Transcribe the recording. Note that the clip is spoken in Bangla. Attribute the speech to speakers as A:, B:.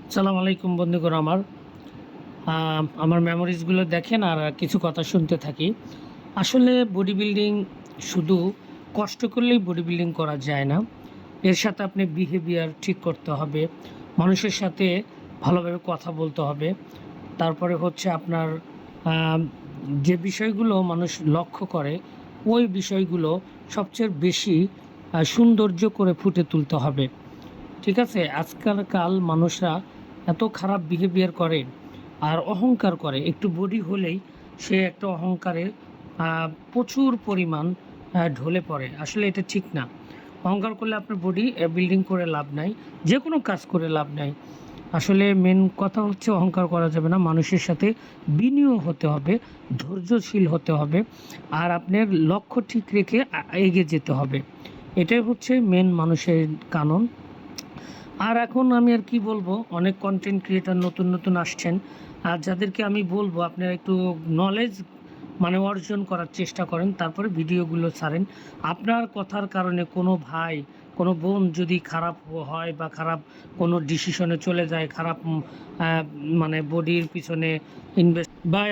A: আসসালামু আলাইকুম বন্ধুগণ আমার মেমোরিজগুলো দেখেন আর কিছু কথা শুনতে থাকি। আসলে বডি বিল্ডিং শুধু কষ্ট করলেই বডি বিল্ডিং করা যায় না। এর সাথে আপনি বিহেভিয়ার ঠিক করতে হবে। মানুষের সাথে ভালোভাবে কথা বলতে হবে। তারপরে হচ্ছে আপনার আ যে বিষয়গুলো মানুষ লক্ষ্য করে, ওই বিষয়গুলো সবচেয়ে বেশি সৌন্দর্য করে ফুটে তুলতে হবে। ঠিক আছে? আজকালকাল মানুষরা এত খারাপ বিহেভিয়ার করে আর অহংকার করে। একটু বডি হলেই সে একটা অহংকারে আ প্রচুর পরিমাণ ঢলে পড়ে। আসলে এটা ঠিক না। অহংকার করলে আপনার বডি বিল্ডিং করে লাভ নাই। যেকোনো কাজ করে লাভ নাই। আসলে মেন কথা হচ্ছে অহংকার করা যাবে না। মানুষের সাথে বিনয়ী হতে হবে, ধৈর্যশীল হতে হবে। আর আপনার লক্ষ্য ঠিক রেখে এগিয়ে যেতে হবে। এটাই হচ্ছে মেন মানুষের কানন। আর এখন আমি আর কি বলবো, অনেক কন্টেন্ট ক্রিয়েটর নতুন আসছেন। আর যাদেরকে আমি বলবো আপনারা একটু নলেজ অর্জন করার চেষ্টা করেন, তারপরে ভিডিওগুলো ছাড়েন। আপনার কথার কারণে কোনো ভাই, কোনো বোন যদি খারাপ হয় বা খারাপ কোনো ডিসিশনে চলে যায়, খারাপ বডির পিছনে ইনভেস্ট বা